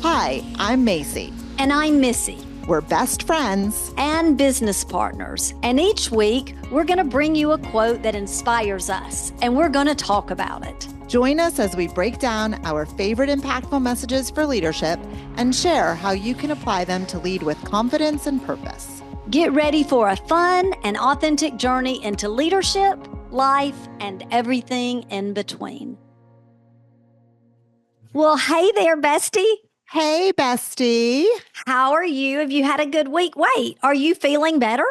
Hi, I'm Macy. And I'm Missy. We're best friends and business partners. And each week, we're going to bring you a quote that inspires us, and we're going to talk about it. Join us as we break down our favorite impactful messages for leadership and share how you can apply them to lead with confidence and purpose. Get ready for a fun and authentic journey into leadership, life, and everything in between. Well, hey there, bestie. Hey, bestie. How are you? Have you had a good week? Wait, are you feeling better?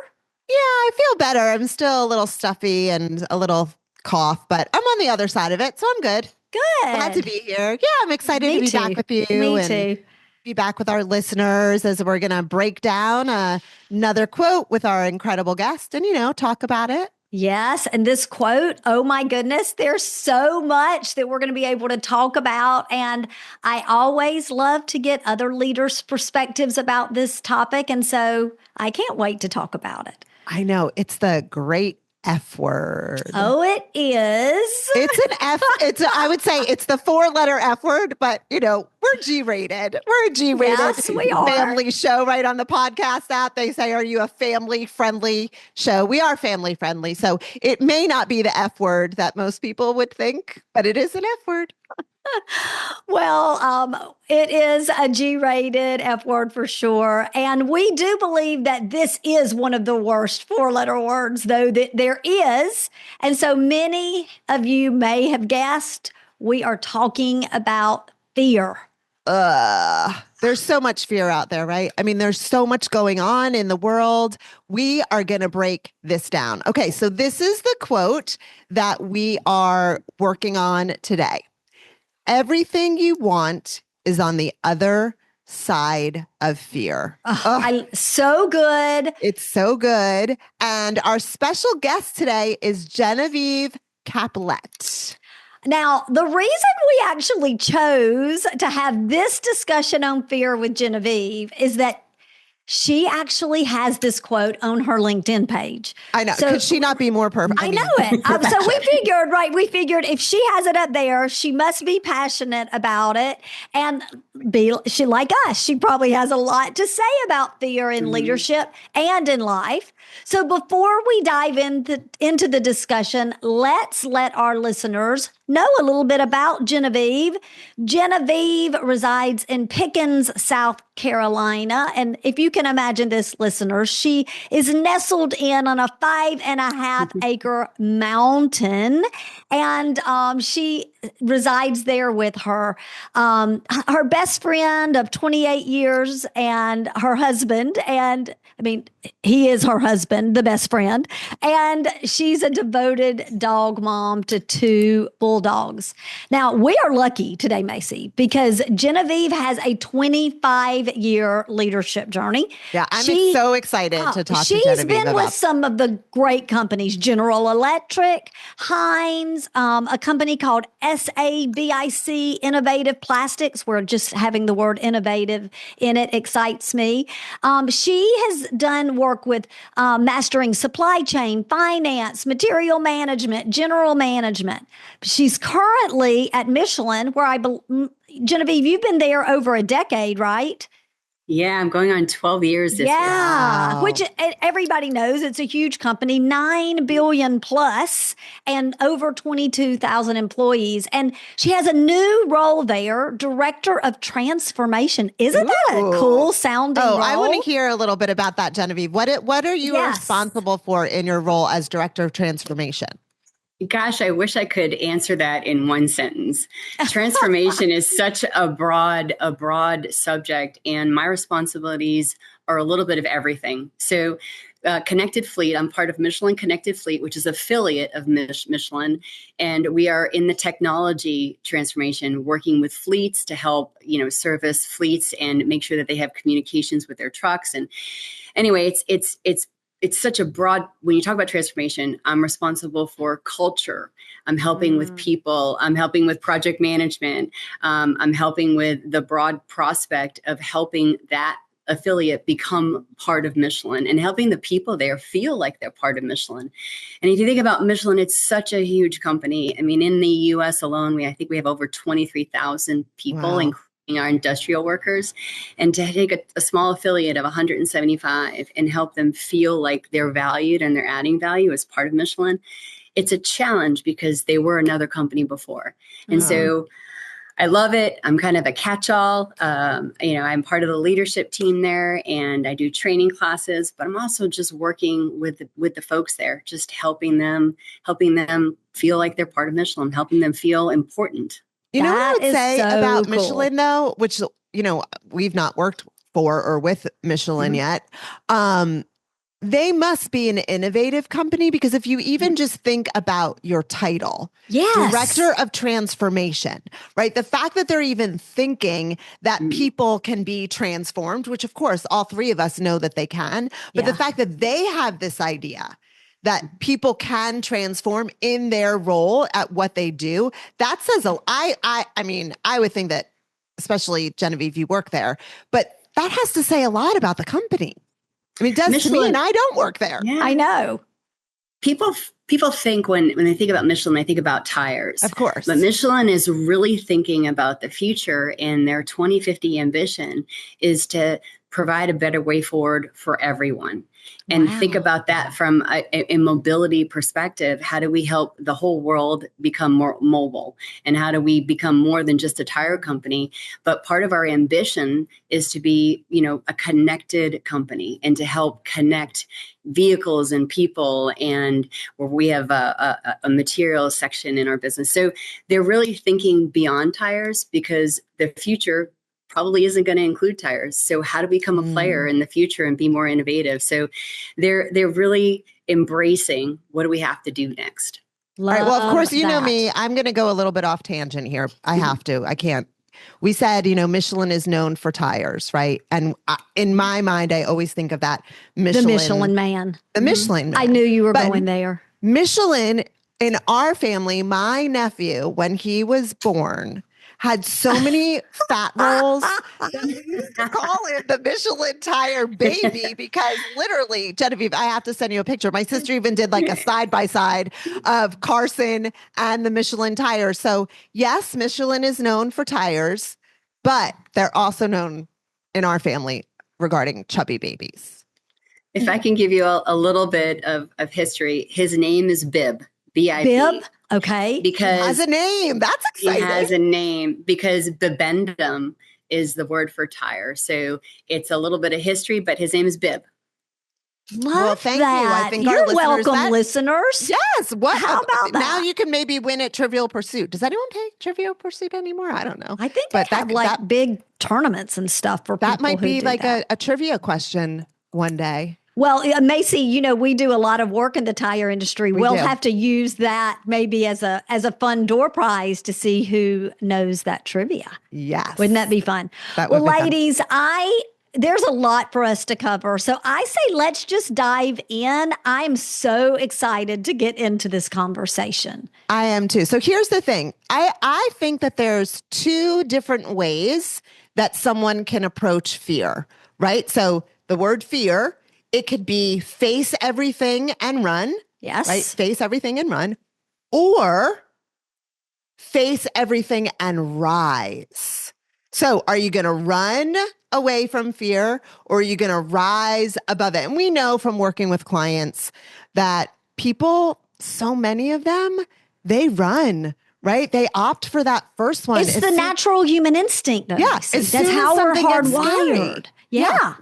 Yeah, I feel better. I'm still a little stuffy and a little cough, but I'm on the other side of it, so I'm good. Good. Glad to be here. Yeah, I'm excited to be back with you. Me too. Be back with our listeners as we're going to break down another quote with our incredible guest and, talk about it. Yes. And this quote, oh my goodness, there's so much that we're going to be able to talk about. And I always love to get other leaders' perspectives about this topic. And so I can't wait to talk about it. I know. It's the great F word. Oh, it is. It's an F. I would say it's the 4-letter F word, but we're G-rated. We're a G-rated family show right on the podcast app. They say, are you a family-friendly show? We are family-friendly. So it may not be the F word that most people would think, but it is an F word. Well, it is a G-rated F word for sure. And we do believe that this is one of the worst 4-letter words, though, that there is. And so many of you may have guessed we are talking about fear. There's so much fear out there, right? I mean, there's so much going on in the world. We are going to break this down. Okay, so this is the quote that we are working on today. Everything you want is on the other side of fear. So good. It's so good. And our special guest today is Genevieve Caplette. Now, the reason we actually chose to have this discussion on fear with Genevieve is that she actually has this quote on her LinkedIn page. I know. Could she not be more perfect? I know it. So we figured if she has it up there, she must be passionate about it. And she like us, she probably has a lot to say about fear in leadership and in life. So before we dive into the discussion, let's let our listeners know a little bit about Genevieve. Genevieve resides in Pickens, South Carolina. And if you can imagine this, listeners, she is nestled in on a 5.5-acre mountain. And she resides there with her best friend of 28 years and her husband. And I mean, he is her husband, the best friend. And she's a devoted dog mom to 2 bulldogs. Now, we are lucky today, Macy, because Genevieve has a 25-year leadership journey. Yeah, I'm so excited to talk to Genevieve She's been with some of the great companies, General Electric, Heinz, a company called SABIC, Innovative Plastics, where just having the word innovative in it excites me. She has done work with mastering supply chain, finance, material management, general management. She's currently at Michelin, where Genevieve, you've been there over a decade, right? Yeah, I'm going on 12 years this year. Wow. Which everybody knows it's a huge company, 9 billion plus and over 22,000 employees. And she has a new role there, Director of Transformation. Isn't that a cool sounding role? I want to hear a little bit about that, Genevieve. What are you responsible for in your role as Director of Transformation? Gosh, I wish I could answer that in one sentence. Transformation is such a broad subject, and my responsibilities are a little bit of everything. So Connected Fleet, I'm part of Michelin Connected Fleet, which is an affiliate of Michelin. And we are in the technology transformation, working with fleets to help, service fleets and make sure that they have communications with their trucks. And anyway, it's such a broad, when you talk about transformation, I'm responsible for culture. I'm helping with people. I'm helping with project management. I'm helping with the broad prospect of helping that affiliate become part of Michelin and helping the people there feel like they're part of Michelin. And if you think about Michelin, it's such a huge company. I mean, in the US alone, I think we have over 23,000 people, our industrial workers, and to take a small affiliate of 175 and help them feel like they're valued and they're adding value as part of Michelin. It's a challenge because they were another company before. And so I love it. I'm kind of a catch-all. I'm part of the leadership team there, and I do training classes, but I'm also just working with the folks there, just helping them feel like they're part of Michelin, helping them feel important. You know what I That would is say so about cool. Michelin, though, which, we've not worked for or with Michelin yet. They must be an innovative company, because if you even just think about your title, Yes. Director of Transformation, right? The fact that they're even thinking that people can be transformed, which of course all three of us know that they can, but the fact that they have this idea that people can transform in their role at what they do, that says I would think that, especially Genevieve, you work there, but that has to say a lot about the company. I mean, it does to me, and I don't work there. Yeah. I know. People think when they think about Michelin, they think about tires. Of course. But Michelin is really thinking about the future, and their 2050 ambition is to provide a better way forward for everyone. And think about that from a mobility perspective. How do we help the whole world become more mobile? And how do we become more than just a tire company? But part of our ambition is to be, a connected company, and to help connect vehicles and people, and where we have a materials section in our business. So they're really thinking beyond tires, because the future probably isn't going to include tires. So how to become a player in the future and be more innovative? So they're really embracing, what do we have to do next? All right. Well, of course, you know me. I'm going to go a little bit off tangent here. I have to. I can't. We said, Michelin is known for tires, right? And in my mind, I always think of that Michelin. The Michelin Man. The Michelin Man. I knew you were going there. Michelin, in our family, my nephew, when he was born, had so many fat rolls that we used to call him the Michelin tire baby, because literally, Genevieve, I have to send you a picture. My sister even did like a side-by-side of Carson and the Michelin tire. So yes, Michelin is known for tires, but they're also known in our family regarding chubby babies. If I can give you a little bit of history, his name is Bib. B-I-B. Bib? Okay. Because he has a name. That's exciting. He has a name because bibendum is the word for tire. So it's a little bit of history, but his name is Bib. Well, thank you. I think You're our listeners, welcome, listeners. Yes. What? How about that? Now you can maybe win at Trivial Pursuit. Does anyone play Trivial Pursuit anymore? I don't know. I think they have big tournaments and stuff for people that might be who do like that. a trivia question one day. Well, Macy, we do a lot of work in the tire industry. We'll have to use that maybe as a fun door prize to see who knows that trivia. Yes. Wouldn't that be fun? Well, ladies, there's a lot for us to cover. So I say let's just dive in. I'm so excited to get into this conversation. I am too. So here's the thing. I think that there's two different ways that someone can approach fear, right? So the word fear, it could be face everything and run. Yes. Right? Face everything and run. Or face everything and rise. So are you going to run away from fear, or are you going to rise above it? And we know from working with clients that people, so many of them, they run, right? They opt for that first one. It's the natural human instinct, though. Yeah. That's how we're hardwired. Yeah.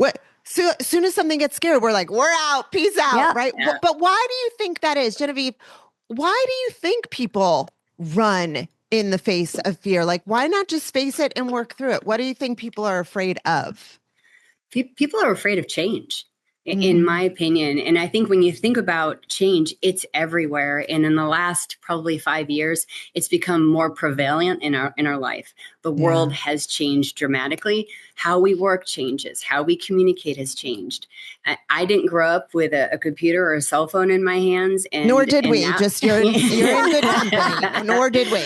So as soon as something gets scared, we're like, we're out, peace out, right? Yeah. But why do you think that is, Genevieve? Why do you think people run in the face of fear? Like, why not just face it and work through it? What do you think people are afraid of? People are afraid of change, in my opinion. And I think when you think about change, it's everywhere. And in the last probably 5 years, it's become more prevalent in our life. The world has changed dramatically. How we work changes. How we communicate has changed. I didn't grow up with a computer or a cell phone in my hands. Nor did we. Just you're in good company. Nor did we.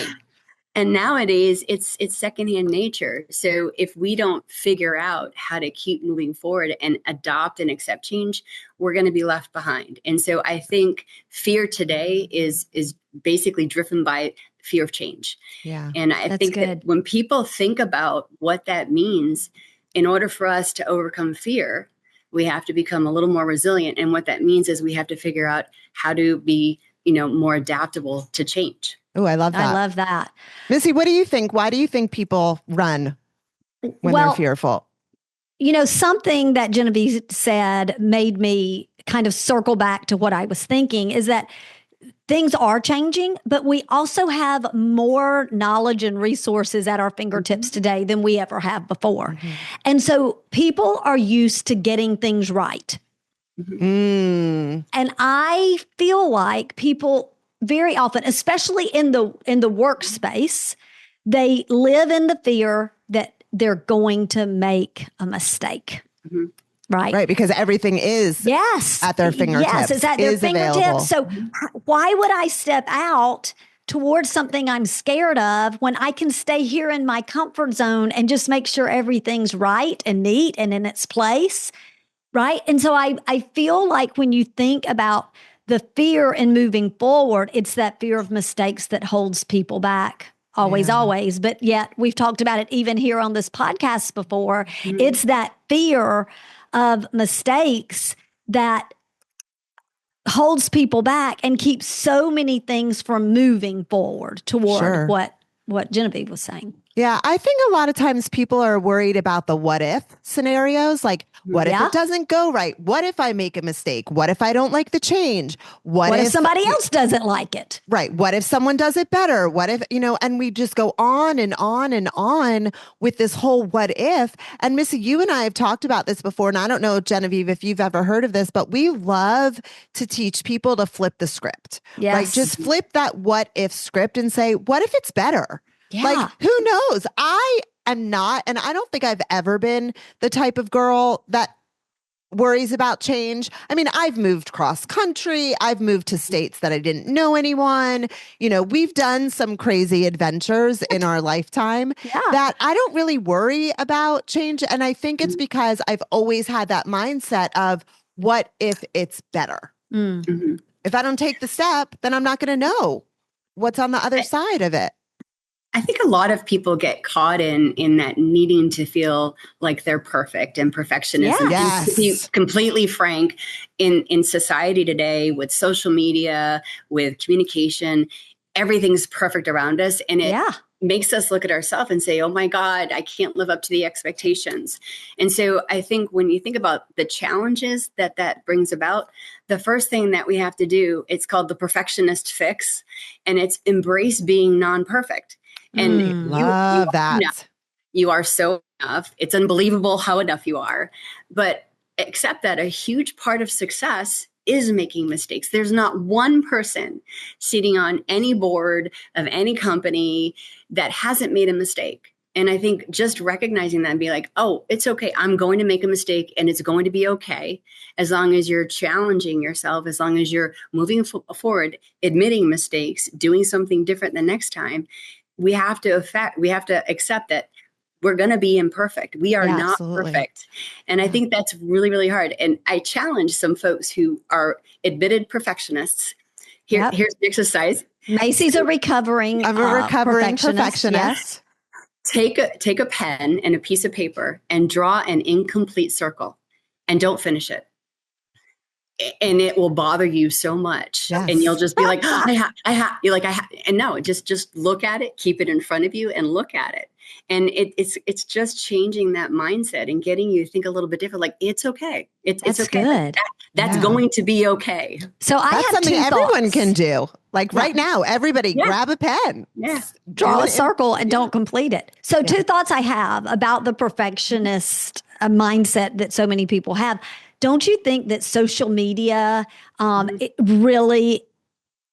And nowadays, it's secondhand nature. So if we don't figure out how to keep moving forward and adopt and accept change, we're going to be left behind. And so I think fear today is basically driven by fear of change. Yeah. And I That's think good. that when people think about what that means, in order for us to overcome fear, we have to become a little more resilient. And what that means is we have to figure out how to be, more adaptable to change. Oh, I love that. I love that. Missy, what do you think? Why do you think people run when they're fearful? Something that Genevieve said made me kind of circle back to what I was thinking is that things are changing, but we also have more knowledge and resources at our fingertips today than we ever have before. And so people are used to getting things right. And I feel like people very often, especially in the workspace, they live in the fear that they're going to make a mistake. Right. Because everything is at their fingertips. Yes, it's at their fingertips. Available. So why would I step out towards something I'm scared of when I can stay here in my comfort zone and just make sure everything's right and neat and in its place? Right. And so I feel like when you think about the fear in moving forward, it's that fear of mistakes that holds people back. Always. But yet we've talked about it even here on this podcast before. It's that fear of mistakes that holds people back and keeps so many things from moving forward toward what Genevieve was saying. Yeah, I think a lot of times people are worried about the what if scenarios. Like, what if it doesn't go right? What if I make a mistake? What if I don't like the change? What if somebody else doesn't like it? Right. What if someone does it better? What if, and we just go on and on and on with this whole what if. And Missy, you and I have talked about this before. And I don't know, Genevieve, if you've ever heard of this, but we love to teach people to flip the script. Yes. Like, just flip that what if script and say, what if it's better? Yeah. Like, who knows? I am not, and I don't think I've ever been the type of girl that worries about change. I mean, I've moved cross country. I've moved to states that I didn't know anyone. We've done some crazy adventures in our lifetime that I don't really worry about change. And I think it's because I've always had that mindset of what if it's better? If I don't take the step, then I'm not going to know what's on the other side of it. I think a lot of people get caught in that needing to feel like they're perfect and perfectionism. Yes. And to be completely frank, in society today, with social media, with communication, everything's perfect around us. And it makes us look at ourselves and say, oh my God, I can't live up to the expectations. And so I think when you think about the challenges that brings about, the first thing that we have to do, it's called the perfectionist fix, and it's embrace being non-perfect. And love that. You are so enough. It's unbelievable how enough you are. But accept that a huge part of success is making mistakes. There's not one person sitting on any board of any company that hasn't made a mistake. And I think just recognizing that and be like, oh, it's okay. I'm going to make a mistake and it's going to be okay. As long as you're challenging yourself, as long as you're moving forward, admitting mistakes, doing something different the next time, we have to accept that we're going to be imperfect. We are not perfect. And I think that's really, really hard. And I challenge some folks who are admitted perfectionists. Here's the exercise. Macy's a recovering perfectionist. Yes. Take a pen and a piece of paper and draw an incomplete circle and don't finish it. And it will bother you so much. Yes. And you'll just be like, and no, just look at it, keep it in front of you and look at it. And it's just changing that mindset and getting you to think a little bit different. Like, it's okay. It's okay. Good. That's going to be okay. So that's something everyone can do. Like right now, everybody grab a pen. Draw a circle and don't complete it. So two thoughts I have about the perfectionist mindset that so many people have. Don't you think that social media it really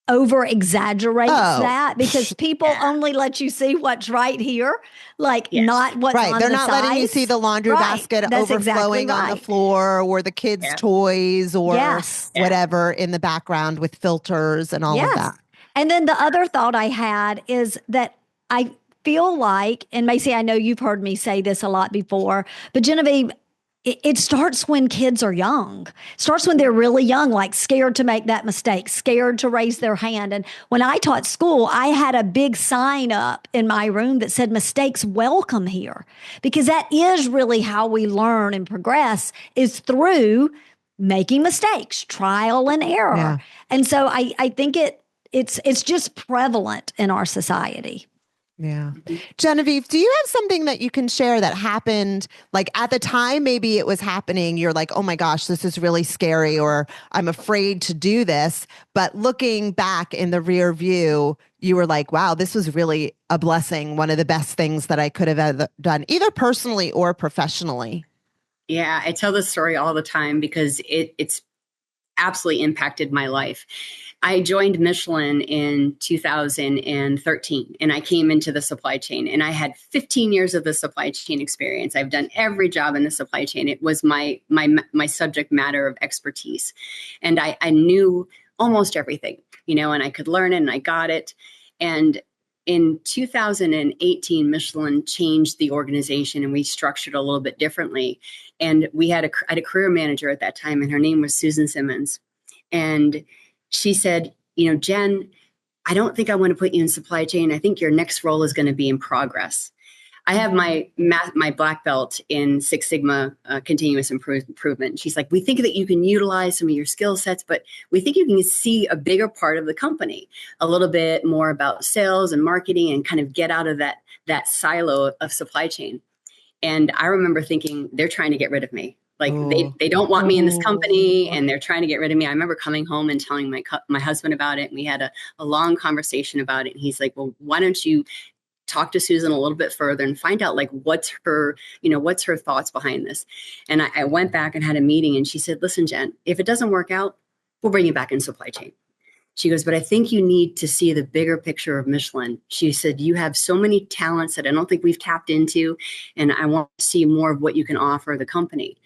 over exaggerates that? Because people only let you see what's right here, not what's on the sides. They're not letting you see the laundry basket overflowing on the floor or the kids' toys or whatever in the background with filters and all of that. And then the other thought I had is that I feel like, and Macy, I know you've heard me say this a lot before, but Genevieve, it starts when kids are young. It starts when they're really young, like scared to make that mistake, scared to raise their hand. And when I taught school, I had a big sign up in my room that said mistakes welcome here, because that is really how we learn and progress, is through making mistakes, trial and error. Yeah. And so I think it's just prevalent in our society. Yeah. Genevieve, do you have something that you can share that happened, like at the time, maybe it was happening, you're like, oh my gosh, this is really scary, or I'm afraid to do this. But looking back in the rear view, you were like, wow, this was really a blessing. One of the best things that I could have done, either personally or professionally. Yeah, I tell this story all the time because it's absolutely impacted my life. I joined Michelin in 2013, and I came into the supply chain, and I had 15 years of the supply chain experience. I've done every job in the supply chain. It was my subject matter of expertise, and I knew almost everything, and I could learn it, and I got it. And in 2018, Michelin changed the organization, and we structured a little bit differently. And I had a career manager at that time, and her name was Susan Simmons. And she said, Jen, I don't think I want to put you in supply chain. I think your next role is going to be in progress. I have my black belt in Six Sigma continuous improvement. She's like, we think that you can utilize some of your skill sets, but we think you can see a bigger part of the company, a little bit more about sales and marketing, and kind of get out of that silo of supply chain. And I remember thinking, they're trying to get rid of me. Like they don't want me in this company, and they're trying to get rid of me. I remember coming home and telling my husband about it. And we had a long conversation about it. And he's like, well, why don't you talk to Susan a little bit further and find out like what's her thoughts behind this. And I went back and had a meeting, and she said, listen, Jen, if it doesn't work out, we'll bring you back in supply chain. She goes, but I think you need to see the bigger picture of Michelin. She said, you have so many talents that I don't think we've tapped into, and I want to see more of what you can offer the company.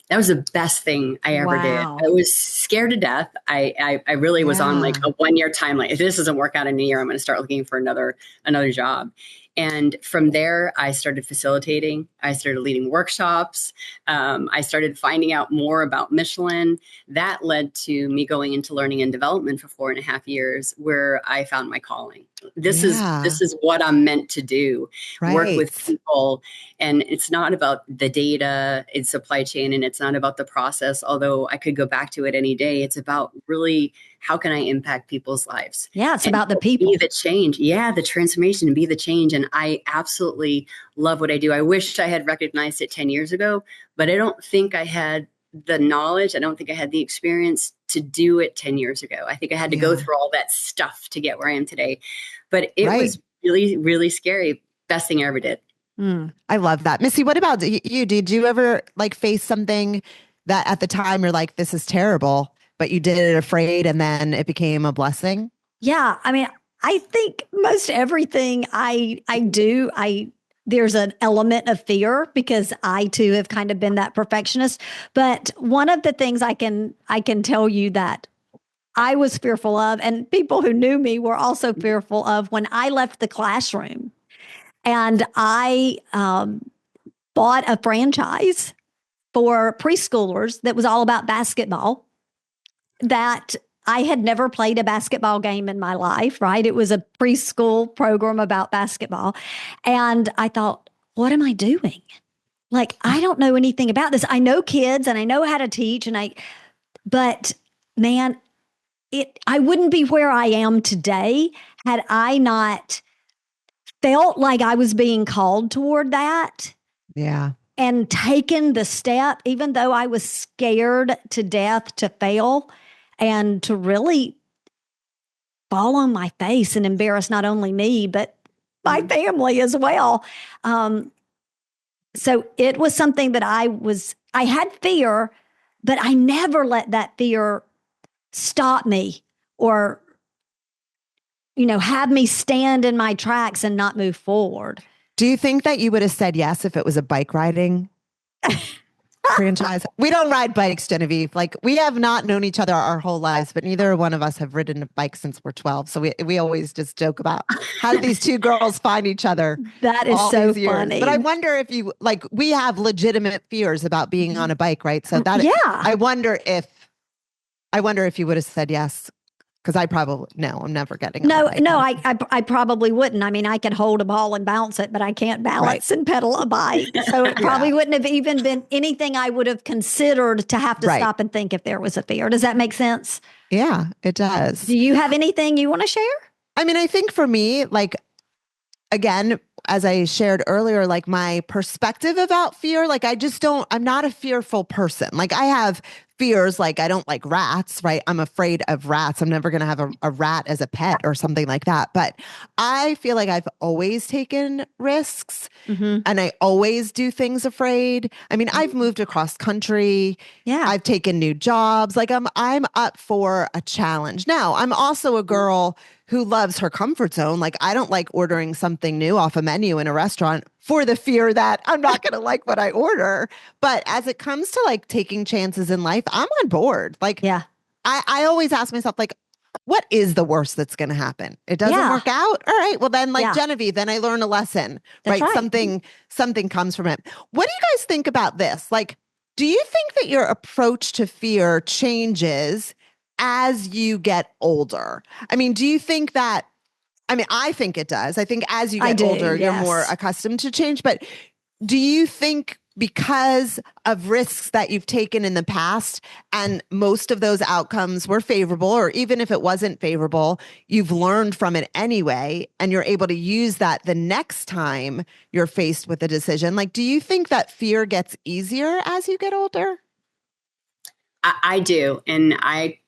That was the best thing I ever did. I was scared to death. I really was on like a 1-year timeline. If this doesn't work out in a year, I'm going to start looking for another job. And from there, I started facilitating. I started leading workshops. I started finding out more about Michelin. That led to me going into learning and development for 4.5 years, where I found my calling. This is what I'm meant to do. Right. Work with people. And it's not about the data in supply chain, and it's not about the process, although I could go back to it any day. It's about really, how can I impact people's lives? Yeah, it's about the people. Be the change. Yeah, the transformation, and be the change. And I absolutely love what I do. I wish I had recognized it 10 years ago, but I don't think I had the knowledge. I don't think I had the experience to do it 10 years ago. I think I had to go through all that stuff to get where I am today. But it was really, really scary. Best thing I ever did. I love that. Missy, what about you? Did you ever like face something that at the time you're like, this is terrible, but you did it afraid and then it became a blessing? Yeah. I mean, I think most everything I do, there's an element of fear, because I too have kind of been that perfectionist. But one of the things I can tell you that I was fearful of, and people who knew me were also fearful of, when I left the classroom and I bought a franchise for preschoolers that was all about basketball, that I had never played a basketball game in my life, right? It was a preschool program about basketball. And I thought, what am I doing? Like, I don't know anything about this. I know kids and I know how to teach, but man, I wouldn't be where I am today had I not felt like I was being called toward that. Yeah. And taken the step, even though I was scared to death to fail and to really fall on my face and embarrass not only me, but my family as well. So it was something that I had fear, but I never let that fear stop me or, have me stand in my tracks and not move forward. Do you think that you would have said yes if it was a bike riding? franchise. We don't ride bikes, Genevieve. Like we have not known each other our whole lives, but neither one of us have ridden a bike since we're 12. So we always just joke about how did these two girls find each other That is all so these years. funny. But I wonder if you like we have legitimate fears about being on a bike, right? So that I wonder if you would have said yes. Because I probably, no, I'm never getting on a bike. No, I probably wouldn't. I mean, I could hold a ball and bounce it, but I can't balance and pedal a bike. So it probably wouldn't have even been anything I would have considered to have to stop and think if there was a fear. Does that make sense? Yeah, it does. Do you have anything you want to share? I mean, I think for me, like, again, as I shared earlier, like my perspective about fear, like I'm not a fearful person. Like I have fears, like I don't like rats, right? I'm afraid of rats. I'm never going to have a rat as a pet or something like that. But I feel like I've always taken risks and I always do things afraid. I mean, I've moved across country. Yeah. I've taken new jobs. Like I'm up for a challenge. Now, I'm also a girl who loves her comfort zone. Like I don't like ordering something new off a menu in a restaurant for the fear that I'm not going to like what I order. But as it comes to like taking chances in life, I'm on board. Like, I always ask myself, like, what is the worst that's going to happen? It doesn't work out. All right. Well, then like Genevieve, then I learn a lesson, right? Something comes from it. What do you guys think about this? Like, do you think that your approach to fear changes as you get older? I mean, do you think that, I think it does. I think as you get older, you're more accustomed to change. But do you think because of risks that you've taken in the past and most of those outcomes were favorable, or even if it wasn't favorable, you've learned from it anyway, and you're able to use that the next time you're faced with a decision? Like, do you think that fear gets easier as you get older? I do. And I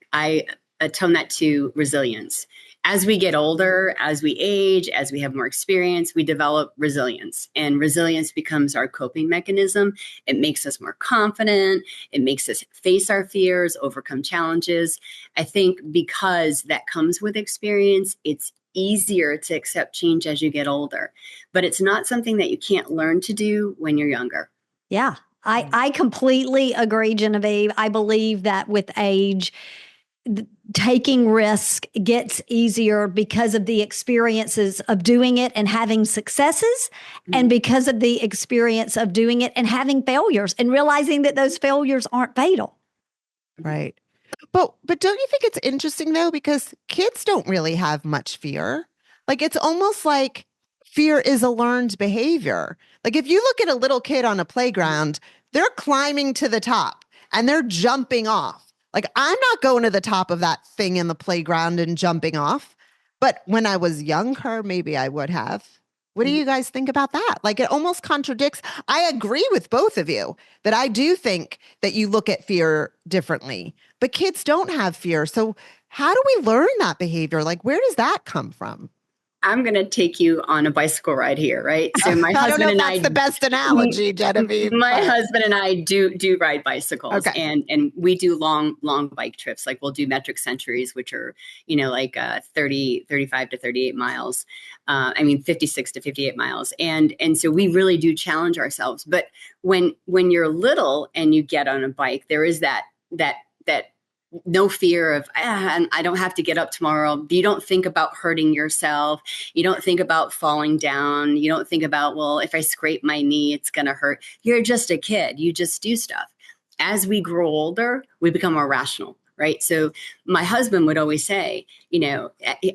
atone that to resilience. As we get older, as we age, as we have more experience, we develop resilience, and resilience becomes our coping mechanism. It makes us more confident. It makes us face our fears, overcome challenges. I think because that comes with experience, it's easier to accept change as you get older, but it's not something that you can't learn to do when you're younger. Yeah, I completely agree, Genevieve. I believe that with age, taking risk gets easier because of the experiences of doing it and having successes, and because of the experience of doing it and having failures and realizing that those failures aren't fatal. Right. But don't you think it's interesting though, because kids don't really have much fear. Like it's almost like fear is a learned behavior. Like if you look at a little kid on a playground, they're climbing to the top and they're jumping off. Like, I'm not going to the top of that thing in the playground and jumping off. But when I was younger, maybe I would have. What do you guys think about that? Like, it almost contradicts. I agree with both of you that I do think that you look at fear differently, but kids don't have fear. So how do we learn that behavior? Like, where does that come from? I'm going to take you on a bicycle ride here, right? So my husband and I, that's the best analogy, Genevieve. My husband and I do ride bicycles, and we do long bike trips. Like we'll do metric centuries, which are, 35 to 38 miles. 56 to 58 miles. And so we really do challenge ourselves. But when you're little and you get on a bike, there is that no fear of, I don't have to get up tomorrow. You don't think about hurting yourself. You don't think about falling down. You don't think about, well, if I scrape my knee, it's going to hurt. You're just a kid. You just do stuff. As we grow older, we become more rational, right? So my husband would always say,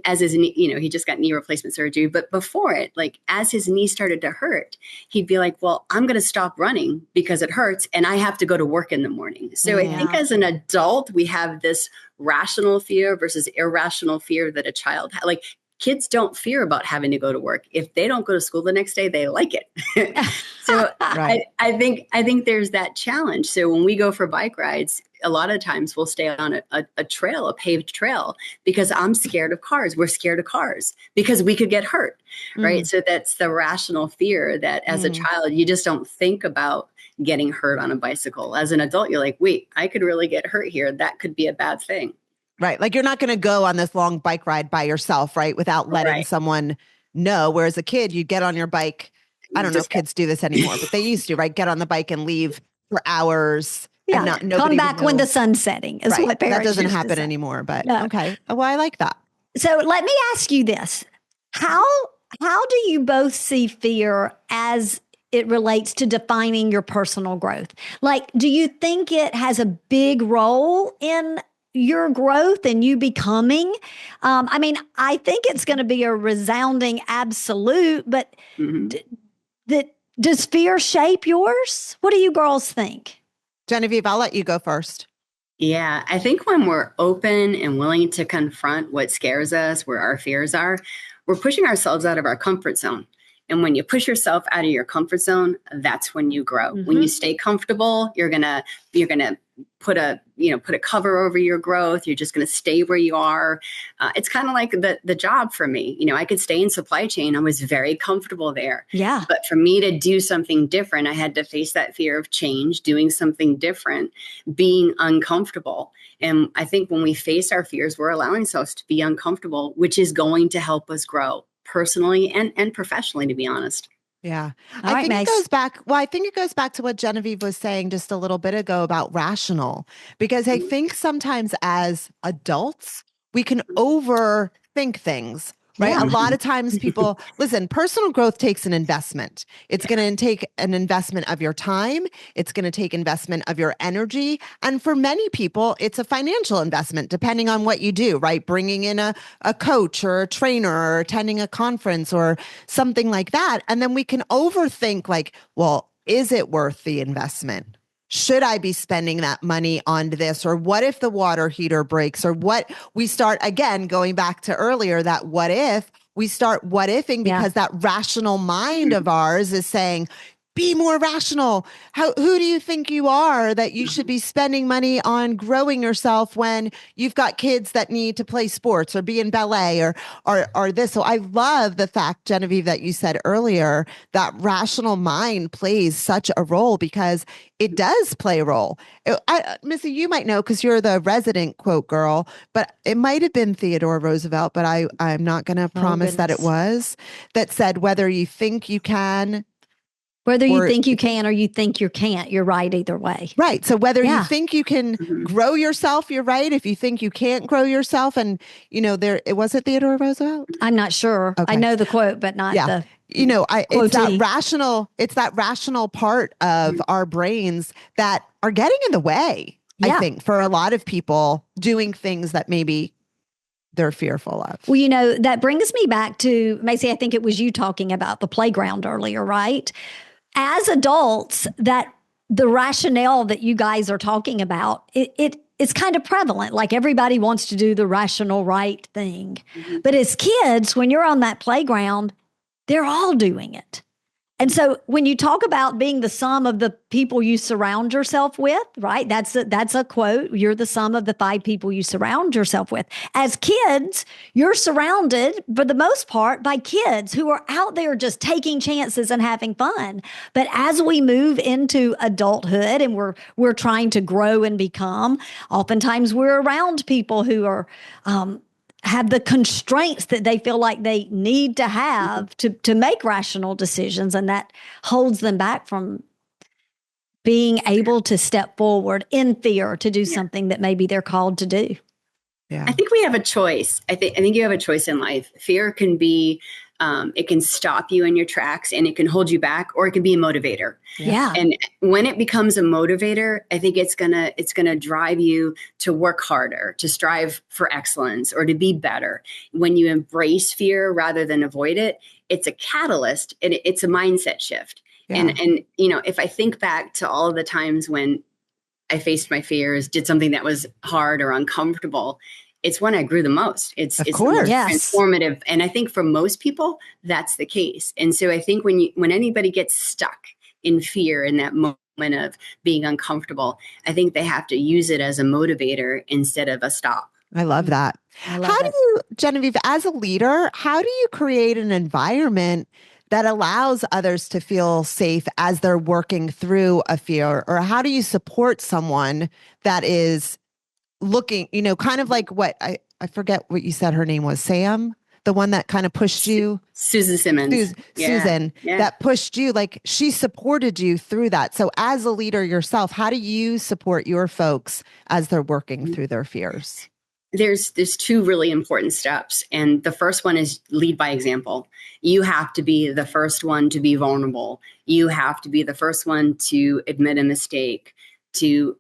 as his knee, he just got knee replacement surgery, but before it, like as his knee started to hurt, he'd be like, well, I'm going to stop running because it hurts and I have to go to work in the morning. So I think as an adult, we have this rational fear versus irrational fear that a child had. Like kids don't fear about having to go to work. If they don't go to school the next day, they like it. So right. I think there's that challenge. So when we go for bike rides, a lot of times we'll stay on a trail, a paved trail, because I'm scared of cars. We're scared of cars because we could get hurt, right? So that's the rational fear that as a child, you just don't think about getting hurt on a bicycle. As an adult, you're like, wait, I could really get hurt here. That could be a bad thing. Right. Like you're not going to go on this long bike ride by yourself, right? Without letting someone know. Whereas a kid, you get on your bike. I don't know if kids do this anymore, but they used to, right? Get on the bike and leave for hours. Yeah. And not, Come nobody back would when know. the sun's setting is Right. what parents That doesn't used to happen say. anymore, but No. okay. Well, I like that. So let me ask you this. How do you both see fear as it relates to defining your personal growth? Like, do you think it has a big role in your growth and you becoming? I mean, I think it's going to be a resounding absolute, but does fear shape yours? What do you girls think? Genevieve, I'll let you go first. Yeah, I think when we're open and willing to confront what scares us, where our fears are, we're pushing ourselves out of our comfort zone. And when you push yourself out of your comfort zone, that's when you grow. When you stay comfortable, you're gonna put a cover over your growth. You're just gonna stay where you are. It's kind of like the job for me. I could stay in supply chain. I was very comfortable there. Yeah. But for me to do something different, I had to face that fear of change, doing something different, being uncomfortable. And I think when we face our fears, we're allowing ourselves to be uncomfortable, which is going to help us grow personally and professionally, to be honest. Yeah. All right, think Mayce. it goes back. Well, I think it goes back to what Genevieve was saying just a little bit ago about rational, because I think sometimes as adults, we can overthink things, right? Yeah. A lot of times people, listen, personal growth takes an investment. It's going to take an investment of your time. It's going to take investment of your energy. And for many people, it's a financial investment, depending on what you do, right? Bringing in a coach or a trainer or attending a conference or something like that. And then we can overthink like, well, is it worth the investment? Should I be spending that money on this? Or what if the water heater breaks? Or what we start again, going back to earlier, that what if we start what ifing because that rational mind of ours is saying, be more rational. Who do you think you are that you should be spending money on growing yourself when you've got kids that need to play sports or be in ballet or this? So I love the fact, Genevieve, that you said earlier that rational mind plays such a role, because it does play a role. Missy, you might know because you're the resident quote girl, but it might have been Theodore Roosevelt, but I'm not going to promise that it was, that said, whether you think you can, whether you think you can or you think you can't, you're right either way. Right. So whether you think you can grow yourself, you're right. If you think you can't grow yourself, and was it Theodore Roosevelt? I'm not sure. Okay. I know the quote, but not the it's that rational part of our brains that are getting in the way, I think, for a lot of people doing things that maybe they're fearful of. Well, that brings me back to, Macy, I think it was you talking about the playground earlier, right? As adults, that the rationale that you guys are talking about, it's kind of prevalent. Like everybody wants to do the rational right thing. But as kids, when you're on that playground, they're all doing it. And so when you talk about being the sum of the people you surround yourself with, right? That's a quote. You're the sum of the 5 people you surround yourself with. As kids, you're surrounded for the most part by kids who are out there just taking chances and having fun. But as we move into adulthood and we're trying to grow and become, oftentimes we're around people who are have the constraints that they feel like they need to have to make rational decisions. And that holds them back from being able to step forward in fear to do something that maybe they're called to do. Yeah. I think we have a choice. I think you have a choice in life. Fear can be, it can stop you in your tracks and it can hold you back, or it can be a motivator. Yeah. And when it becomes a motivator, I think it's gonna drive you to work harder, to strive for excellence, or to be better. When you embrace fear rather than avoid it, it's a catalyst and it's a mindset shift. Yeah. And if I think back to all of the times when I faced my fears, did something that was hard or uncomfortable, it's when I grew the most. It's the most transformative. And I think for most people, that's the case. And so I think when anybody gets stuck in fear in that moment of being uncomfortable, I think they have to use it as a motivator instead of a stop. I love that. How do you, Genevieve, as a leader, how do you create an environment that allows others to feel safe as they're working through a fear? Or how do you support someone that is looking, kind of like what I forget what you said her name was, Sam, the one that kind of pushed you? Susan Simmons. Susan, that pushed you, like she supported you through that. So as a leader yourself, how do you support your folks as they're working through their fears? There's two really important steps. And the first one is lead by example. You have to be the first one to be vulnerable. You have to be the first one to admit a mistake, to,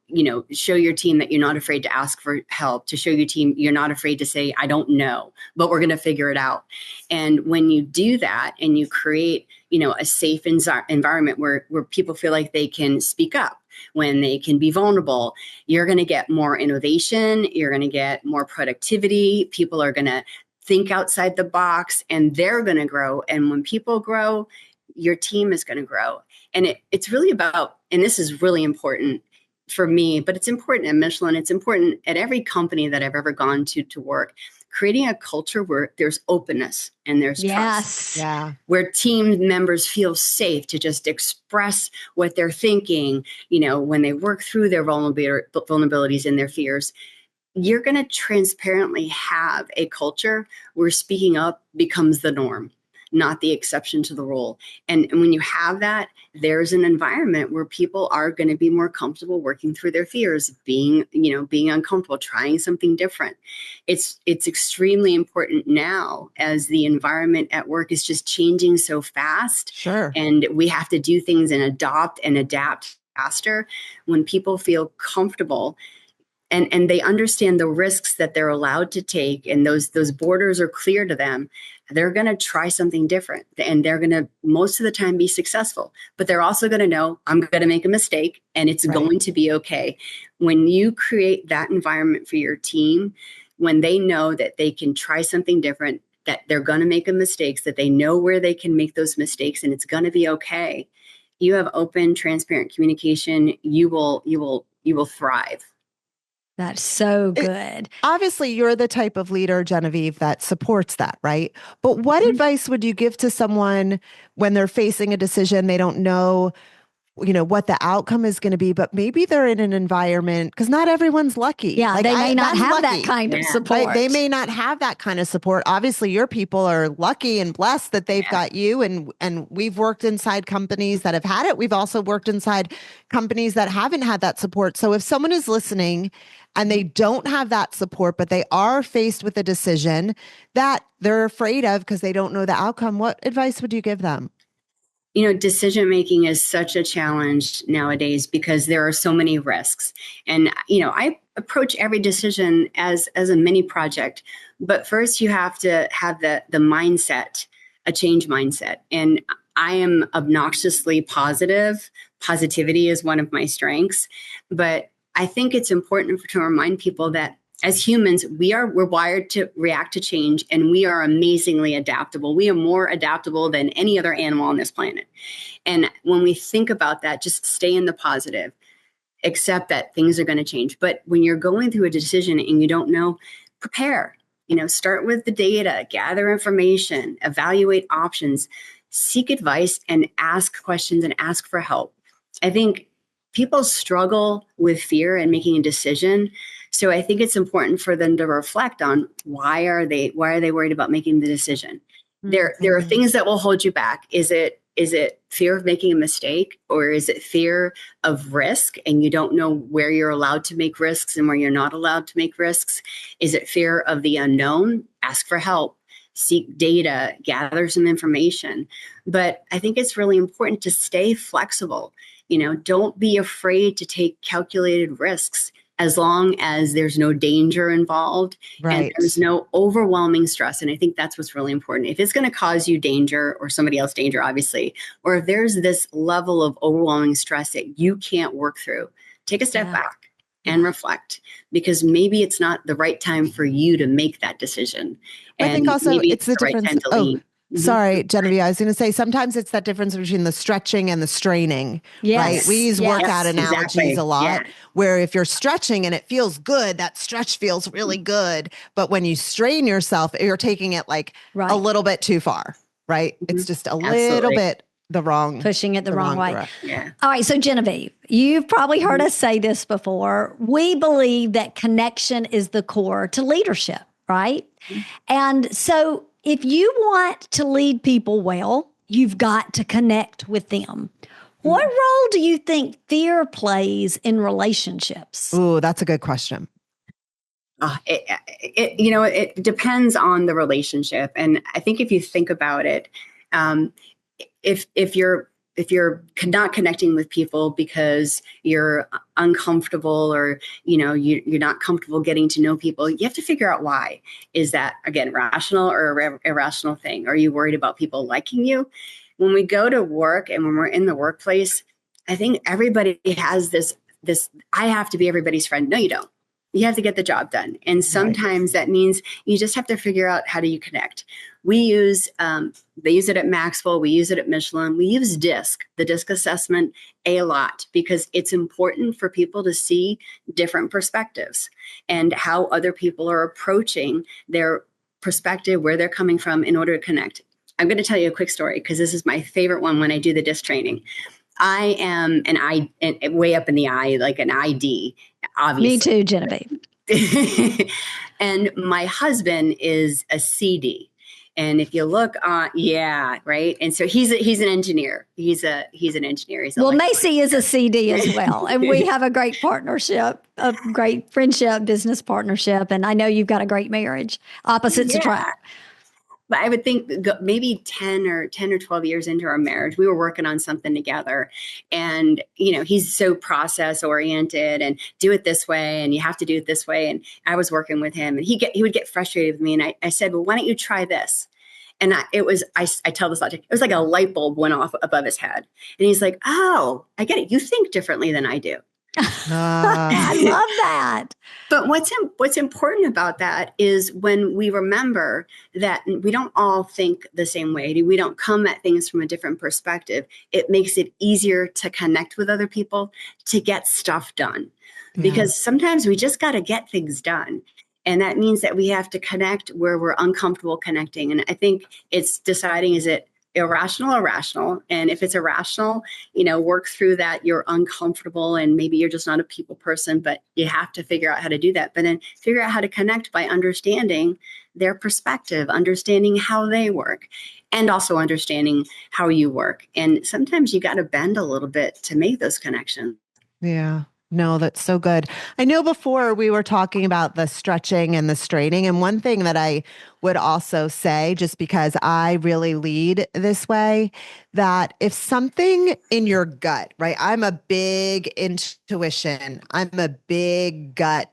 show your team that you're not afraid to ask for help, to show your team you're not afraid to say, I don't know, but we're going to figure it out. And when you do that and you create, a safe environment where people feel like they can speak up, when they can be vulnerable, you're going to get more innovation, you're going to get more productivity, people are going to think outside the box, and they're going to grow. And when people grow, your team is going to grow. And it's really about, and this is really important for me, but it's important at Michelin, it's important at every company that I've ever gone to work, creating a culture where there's openness and there's trust. Where team members feel safe to just express what they're thinking, when they work through their vulnerabilities and their fears. You're going to transparently have a culture where speaking up becomes the norm, not the exception to the rule. And when you have that, there's an environment where people are going to be more comfortable working through their fears, being uncomfortable, trying something different. It's extremely important now as the environment at work is just changing so fast. Sure. And we have to do things and adopt and adapt faster. When people feel comfortable and they understand the risks that they're allowed to take, and those borders are clear to them, they're going to try something different, and they're going to most of the time be successful. But they're also going to know, I'm going to make a mistake and it's going to be okay. When you create that environment for your team, when they know that they can try something different, that they're going to make mistakes, that they know where they can make those mistakes and it's going to be okay. You have open, transparent communication, you will thrive. That's so good. Obviously, you're the type of leader, Genevieve, that supports that, right? But what advice would you give to someone when they're facing a decision, they don't know, what the outcome is going to be, but maybe they're in an environment, because not everyone's lucky. Yeah, they may not have that kind of support. Right? They may not have that kind of support. Obviously, your people are lucky and blessed that they've got you. And we've worked inside companies that have had it. We've also worked inside companies that haven't had that support. So if someone is listening and they don't have that support, but they are faced with a decision that they're afraid of because they don't know the outcome, what advice would you give them? Decision-making is such a challenge nowadays because there are so many risks. And, I approach every decision as a mini project, but first you have to have the mindset, a change mindset. And I am obnoxiously positive. Positivity is one of my strengths, but I think it's important to remind people that as humans, we're wired to react to change, and we are amazingly adaptable. We are more adaptable than any other animal on this planet. And when we think about that, just stay in the positive, accept that things are going to change. But when you're going through a decision and you don't know, prepare. Start with the data, gather information, evaluate options, seek advice, and ask questions and ask for help. I think people struggle with fear and making a decision. So I think it's important for them to reflect on why are they worried about making the decision? There are things that will hold you back. Is it fear of making a mistake, or is it fear of risk and you don't know where you're allowed to make risks and where you're not allowed to make risks? Is it fear of the unknown? Ask for help, seek data, gather some information. But I think it's really important to stay flexible. Don't be afraid to take calculated risks, as long as there's no danger involved and there's no overwhelming stress. And I think that's what's really important. If it's going to cause you danger, or somebody else danger, obviously, or if there's this level of overwhelming stress that you can't work through, take a step back and reflect, because maybe it's not the right time for you to make that decision. I think also it's the right difference. Sorry, Genevieve, I was going to say, sometimes it's that difference between the stretching and the straining, right? We use workout analogies a lot, where if you're stretching and it feels good, that stretch feels really good. But when you strain yourself, you're taking it like a little bit too far, right? It's just a little bit pushing it the wrong way. Yeah. All right. So Genevieve, you've probably heard us say this before. We believe that connection is the core to leadership, right? And so if you want to lead people well, you've got to connect with them. What role do you think fear plays in relationships? Ooh, that's a good question. It depends on the relationship. And I think if you think about it, if you're not connecting with people because you're uncomfortable or, you're not comfortable getting to know people, you have to figure out why. Is that, again, rational or irrational thing? Are you worried about people liking you? When we go to work and when we're in the workplace, I think everybody has this, I have to be everybody's friend. No, you don't. You have to get the job done. And sometimes that means you just have to figure out, how do you connect? We use, they use it at Maxwell. We use it at Michelin. We use DISC, the DISC assessment, a lot because it's important for people to see different perspectives and how other people are approaching their perspective, where they're coming from in order to connect. I'm going to tell you a quick story because this is my favorite one when I do the DISC training. I am way up in the I, like an ID, obviously. Me too, Genevieve. And my husband is a CD. And if you look on, right. And so he's an engineer. He's an engineer. Well, Macy is a CD as well. And we have a great partnership, a great friendship, business partnership. And I know you've got a great marriage. Opposites attract. But I would think maybe 10 or 12 years into our marriage, we were working on something together. And, he's so process oriented and do it this way. And you have to do it this way. And I was working with him and he would get frustrated with me. And I said, well, why don't you try this? And I tell this logic. It was like a light bulb went off above his head. And he's like, oh, I get it. You think differently than I do. I love that. But what's important about that is when we remember that we don't all think the same way. We don't come at things from a different perspective. It makes it easier to connect with other people, to get stuff done. Because sometimes we just got to get things done. And that means that we have to connect where we're uncomfortable connecting. And I think it's deciding, is it irrational or rational? And if it's irrational, work through that. You're uncomfortable and maybe you're just not a people person, but you have to figure out how to do that. But then figure out how to connect by understanding their perspective, understanding how they work, and also understanding how you work. And sometimes you got to bend a little bit to make those connections. Yeah. No, that's so good. I know before we were talking about the stretching and the straining. And one thing that I would also say, just because I really lead this way, that if something in your gut, right? I'm a big intuition. I'm a big gut,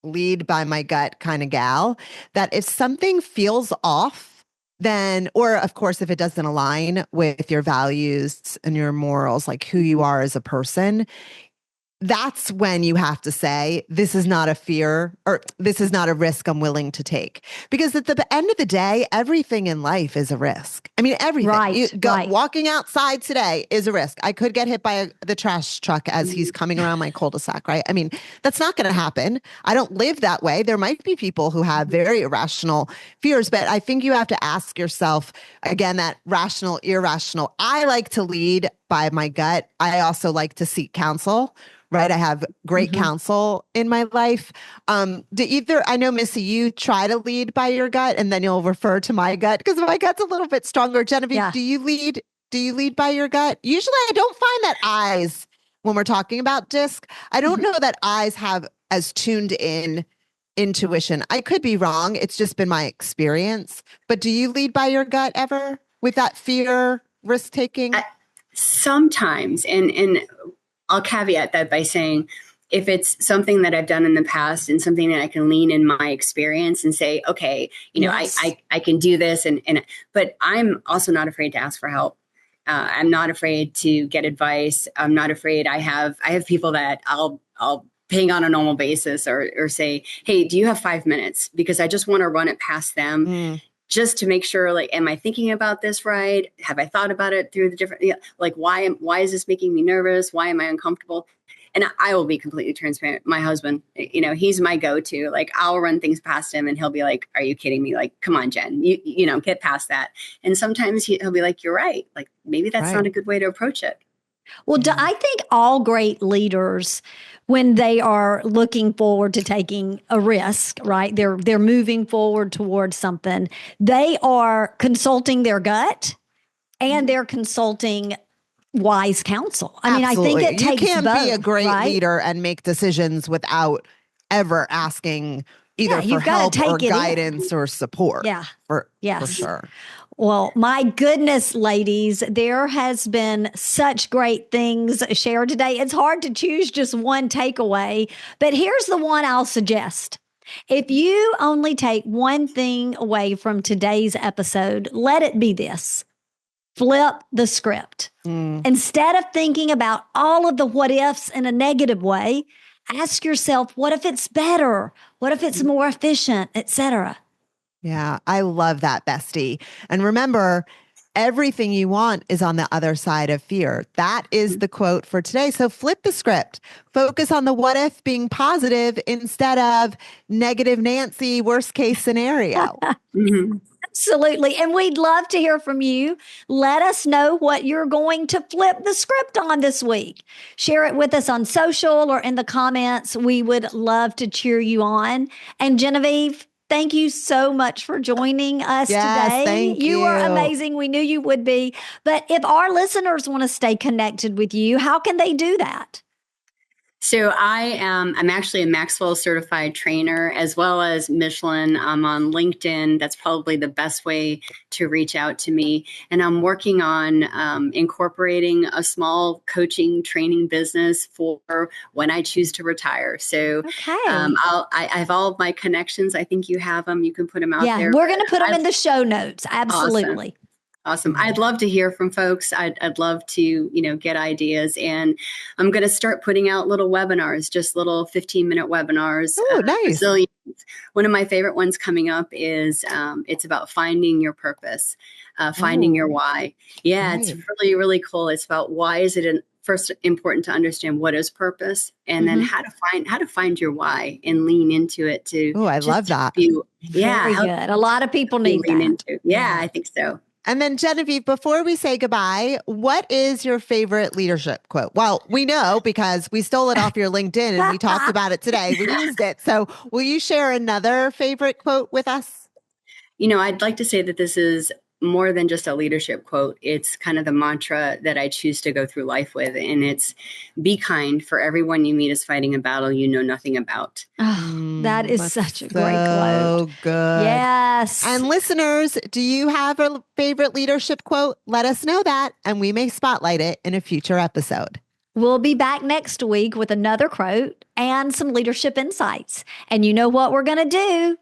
lead by my gut kind of gal, that if something feels off, then, or of course, if it doesn't align with your values and your morals, like who you are as a person, that's when you have to say, this is not a fear or this is not a risk I'm willing to take. Because at the end of the day, everything in life is a risk. I mean, everything. Right. Walking outside today is a risk. I could get hit by the trash truck as he's coming around my cul-de-sac, right? I mean, that's not going to happen. I don't live that way. There might be people who have very irrational fears, but I think you have to ask yourself, again, that rational, irrational. I like to lead by my gut. I also like to seek counsel. Right. I have great counsel in my life. I know, Missy, you try to lead by your gut and then you'll refer to my gut because my gut's a little bit stronger. Genevieve, do you lead by your gut? Usually I don't find that eyes, when we're talking about DISC, I don't know that eyes have as tuned in intuition. I could be wrong. It's just been my experience. But do you lead by your gut ever with that fear, risk taking? Sometimes. And I'll caveat that by saying, if it's something that I've done in the past and something that I can lean in my experience and say, okay, I can do this. But I'm also not afraid to ask for help. I'm not afraid to get advice. I'm not afraid. I have people that I'll ping on a normal basis or say, hey, do you have 5 minutes? Because I just want to run it past them. Just to make sure, like, am I thinking about this right? Have I thought about it through the different, why is this making me nervous? Why am I uncomfortable? And I will be completely transparent. My husband, he's my go-to. Like, I'll run things past him and he'll be like, are you kidding me? Like, come on, Jen, you get past that. And sometimes he'll be like, you're right. Like, maybe that's not a good way to approach it. Well, I think all great leaders, when they are looking forward to taking a risk, right? They're moving forward towards something. They are consulting their gut and they're consulting wise counsel. I mean, Absolutely. I think it takes You can't both, be a great right? leader and make decisions without ever asking either for you've gotta help or take it in. guidance or support. Yeah. For Yes. sure. Well, my goodness, ladies, there has been such great things shared today. It's hard to choose just one takeaway, but here's the one I'll suggest. If you only take one thing away from today's episode, let it be this: flip the script. Instead of thinking about all of the what ifs in a negative way, ask yourself, what if it's better? What if it's more efficient, etc.? Yeah, I love that, bestie. And remember, everything you want is on the other side of fear. That is the quote for today. So flip the script. Focus on the what if being positive instead of negative Nancy, worst case scenario. Absolutely. And we'd love to hear from you. Let us know what you're going to flip the script on this week. Share it with us on social or in the comments. We would love to cheer you on. And Genevieve, thank you so much for joining us today. Thank you. You were amazing. We knew you would be. But if our listeners want to stay connected with you, how can they do that? So I'm actually a Maxwell certified trainer as well as Michelin. I'm on LinkedIn. That's probably the best way to reach out to me. And I'm working on incorporating a small coaching training business for when I choose to retire. So I have all of my connections. I think you have them. You can put them out there. Yeah, we're going to put them in the show notes. Absolutely. Awesome. I'd love to hear from folks. I'd love to, get ideas. And I'm going to start putting out little webinars, just little 15-minute webinars. Oh, nice. One of my favorite ones coming up is it's about finding your purpose, finding your why. Yeah, Nice. It's really, really cool. It's about why is it first important to understand what is purpose, and then how to find your why and lean into it to. Oh, I love that. Very good. A lot of people need that. Into. Yeah, I think so. And then Genevieve, before we say goodbye, what is your favorite leadership quote? Well, we know because we stole it off your LinkedIn and we talked about it today. We used it. So will you share another favorite quote with us? I'd like to say that this is more than just a leadership quote. It's kind of the mantra that I choose to go through life with. And it's be kind, for everyone you meet is fighting a battle you know nothing about. Oh, that is such a great So quote. good. Yes. And listeners, do you have a favorite leadership quote? Let us know that, and we may spotlight it in a future episode. We'll be back next week with another quote and some leadership insights. And you know what we're going to do?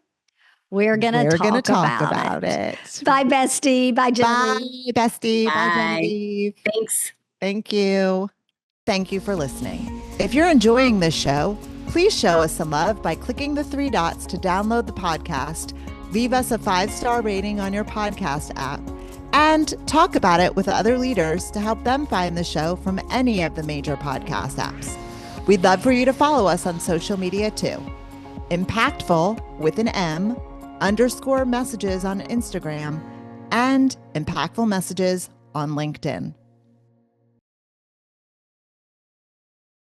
We're going to talk about it. Bye, bestie. Bye, Genevieve. Bye, bestie. Bye. Bye, Genevieve. Thanks. Thank you. Thank you for listening. If you're enjoying this show, please show us some love by clicking the 3 dots to download the podcast, leave us a 5-star rating on your podcast app, and talk about it with other leaders to help them find the show from any of the major podcast apps. We'd love for you to follow us on social media too. Mpactful with an M _messages on Instagram and Mpactful Messages on LinkedIn.